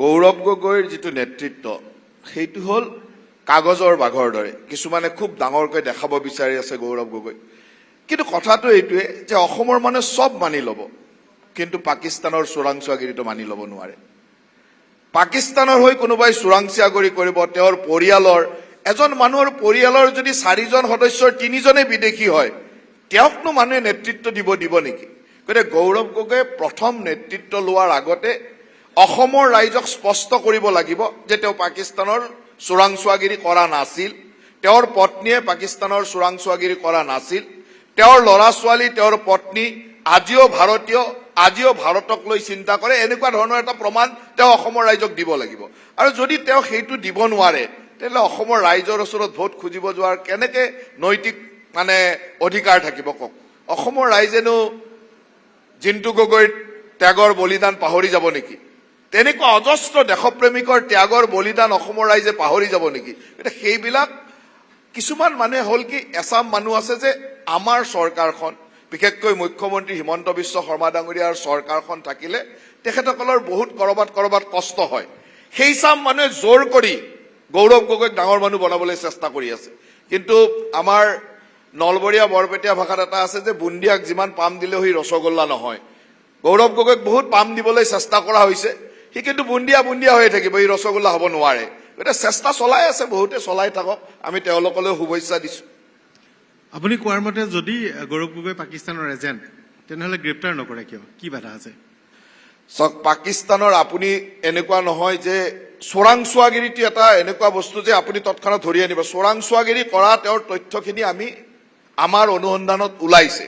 গৌৰৱ গগৈৰ যিটো নেতৃত্ব সেইটো হ'ল কাগজৰ বাঘৰ দৰে কিছুমানে খুব ডাঙৰকৈ দেখাব বিচাৰি আছে গৌৰৱ গগৈ কিন্তু কথাটো এইটোৱে যে অসমৰ মানে সব মানি ল'ব কিন্তু পাকিস্তানৰ চোৰাংচোৱাগিৰিটো মানি ল'ব নোৱাৰে পাকিস্তানৰ হৈ কোনোবাই চোৰাংচোৱাগিৰি কৰিব তেওঁৰ পৰিয়ালৰ এজন মানুহৰ পৰিয়ালৰ যদি 4জন সদস্যৰ 3জনে বিদেশী হয় তেওঁকনো মানুহে নেতৃত্ব দিব নেকি গতিকে গৌৰৱ গগৈয়ে প্ৰথম নেতৃত্ব লোৱাৰ আগতে অসমৰ ৰাইজক স্পষ্ট কৰিব লাগিব যে তেওঁ পাকিস্তানৰ চোৰাংচোৱাগিৰি কৰা নাছিল তেওঁৰ পত্নীয়ে পাকিস্তানৰ চোৰাংচোৱাগিৰি কৰা নাছিল তেওঁৰ ল'ৰা ছোৱালী তেওঁৰ পত্নী আজিও ভাৰতীয় আজিও ভাৰতক লৈ চিন্তা কৰে এনেকুৱা ধৰণৰ এটা প্ৰমাণ তেওঁ অসমৰ ৰাইজক দিব লাগিব আৰু যদি তেওঁ সেইটো দিব নোৱাৰে তেলে অসমৰ ৰাইজৰ ওচৰত ভোট খুজিব যোৱাৰ কেনেকে নৈতিক মানে অধিকাৰ থাকিব কক অসমৰ ৰাইজেনো জিন্তু গগৈৰ ত্যাগৰ বলিদান পাহৰি যাব নেকি তেনেকুৱা অজস্ৰ দেশপ্ৰেমিকৰ ত্যাগৰ বলিদান অসমৰ ৰাইজে পাহৰি যাব নেকি এটা সেইবিলাক কিছুমান মানুহে হল কি এছাম মানুহ আছে যে আমাৰ চৰকাৰখন বিশেষকৈ মুখ্যমন্ত্ৰী হিমন্ত বিশ্ব শৰ্মা ডাঙৰীয়াৰ চৰকাৰখন থাকিলে তেখেতসকলৰ বহুত কৰবাত কষ্ট হয় সেই চাম মানুহে জোৰ কৰি গৌৰৱ গগৈক ডাঙৰ মানুহ বনাবলৈ চেষ্টা কৰি আছে কিন্তু আমাৰ নলবৰীয়া বৰপেটীয়া ভাষাত এটা আছে যে বুন্দিয়াক যিমান পাম দিলেও সি ৰসগোল্লা নহয় গৌৰৱ গগৈক বহুত পাম দিবলৈ চেষ্টা কৰা হৈছে সি কিন্তু বুন্দিয়া হৈ থাকিব এই ৰসগোল্লা হ'ব নোৱাৰে এটা চেষ্টা চলাই আছে বহুতে চলাই থাকক আমি তেওঁলোকলৈ শুভেচ্ছা দিছো আপুনি কোৱাৰ মতে যদি গৌৰৱ গগৈ পাকিস্তানৰ এজেণ্ট তেনেহলে গ্ৰেপ্তাৰ নকৰে কিয় কি বাধা আছে পাকিস্তানৰ আপুনি এনেকুৱা নহয় যে চোৰাংচোৱাগিৰিটো এটা এনেকুৱা বস্তু যে আপুনি তৎক্ষণাৎ ধৰি আনিব চোৰাংচোৱাগিৰি কৰা তেওঁৰ তথ্যখিনি আমি আমাৰ অনুসন্ধানত ওলাইছে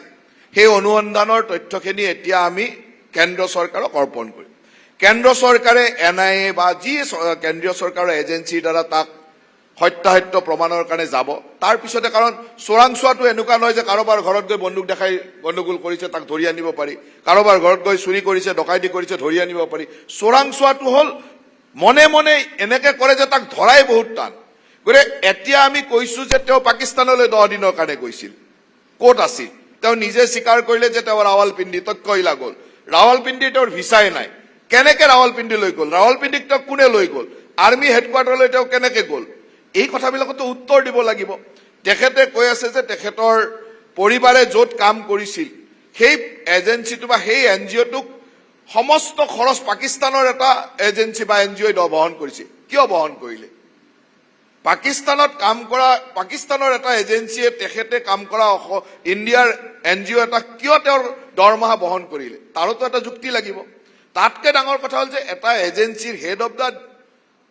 সেই অনুসন্ধানৰ তথ্যখিনি এতিয়া আমি কেন্দ্ৰ চৰকাৰক অৰ্পণ কৰিম কেন্দ্ৰ চৰকাৰে NIA বা যি কেন্দ্ৰীয় চৰকাৰৰ এজেন্সিৰ দ্বাৰা তাক সত্যাসত্য প্ৰমাণৰ কাৰণে যাব তাৰ পিছতে কাৰণ চোৰাংচোৱাটো এনেকুৱা নহয় যে কাৰোবাৰ ঘৰত গৈ বন্দুক দেখাই গণ্ডগোল কৰিছে তাক ধৰি আনিব পাৰি কাৰোবাৰ ঘৰত গৈ চুৰি কৰিছে ডকাইতি কৰিছে ধৰি আনিব পাৰি চোৰাংচোৱাটো হ'ল মনে এনেকে কৰে যে তাক ধৰাই বহুত টান গতিকে এতিয়া আমি কৈছো যে তেওঁ পাকিস্তানলৈ 10 দিনৰ কাৰণে গৈছিল ক'ত আছিল তেওঁ নিজে স্বীকাৰ কৰিলে যে তেওঁ ৰাৱালপিণ্ডি তৎকৈলা গ'ল ৰাৱালপিণ্ডি তেওঁৰ ভিছাই নাই কেনেকে ৰাৱালপিণ্ডি লৈ গ'ল ৰাৱালপিণ্ডিক তেওঁ কোনে লৈ গ'ল আৰ্মি হেডকোৱাৰ্টাৰলৈ তেওঁ কেনেকে গ'ল এই কথাবিলাকতো উত্তৰ দিব লাগিব তেখেতে কৈ আছে যে তেখেতৰ পৰিবাৰে য'ত কাম কৰিছিল সেই এজেন্সিটো বা সেই NGOটোক সমস্ত খৰচ পাকিস্তানৰ এটা এজেন্সি বা NGOই বহন কৰিছে কিয় বহন কৰিলে পাকিস্তানত কাম কৰা পাকিস্তানৰ এটা এজেন্সিয়ে তেখেতে কাম কৰা ইণ্ডিয়াৰ NGO এটা কিয় তেওঁৰ দৰমহা বহন কৰিলে তাৰোতো এটা যুক্তি লাগিব তাতকে ডাঙৰ কথা হ'ল যে এটা এজেন্সিৰ হেড অফ দা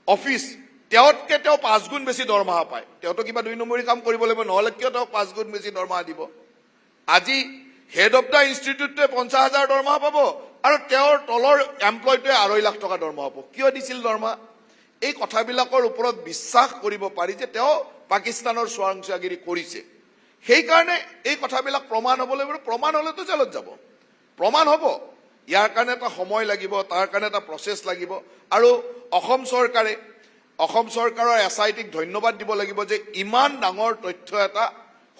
অফিচ তেওঁতকে তেওঁ 5 গুণ বেছি দৰমহা পায় তেওঁতো কিবা 2 নম্বৰী কাম কৰিব লাগিব নহলে কিয় তেওঁ 5 গুণ বেছি দৰমহা দিব আজি হেড অফ দা ইনষ্টিটিউটে 50,000 দৰমহা পাব আৰু তেওঁৰ তলৰ এমপ্লয়টোৱে 2.5 লাখ টকা দৰমহা পাব কিয় দিছিল দৰমহা এই কথাবিলাকৰ ওপৰত বিশ্বাস কৰিব পাৰি যে তেওঁ পাকিস্তানৰ চোৰাংচোৱাগিৰি কৰিছে সেই কাৰণে এই কথাবিলাক প্ৰমাণ হ'ব লাগিব প্ৰমাণ হলেতো জেলত যাব প্ৰমাণ হ'ব ইয়াৰ কাৰণে এটা সময় লাগিব তাৰ কাৰণে এটা প্ৰচেছ লাগিব আৰু অসম চৰকাৰৰ SITক ধন্যবাদ দিব লাগিব যে ইমান ডাঙৰ তথ্য এটা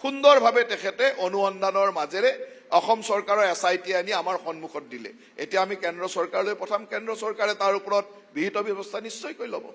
সুন্দৰভাৱে তেখেতে অনুসন্ধানৰ মাজেৰে অসম চৰকাৰৰ SIT আনি আমাৰ সন্মুখত দিলে এতিয়া আমি কেন্দ্ৰ চৰকাৰলৈ পঠাম কেন্দ্ৰ চৰকাৰে তাৰ ওপৰত বিহিত ব্যৱস্থা নিশ্চয়কৈ ল'ব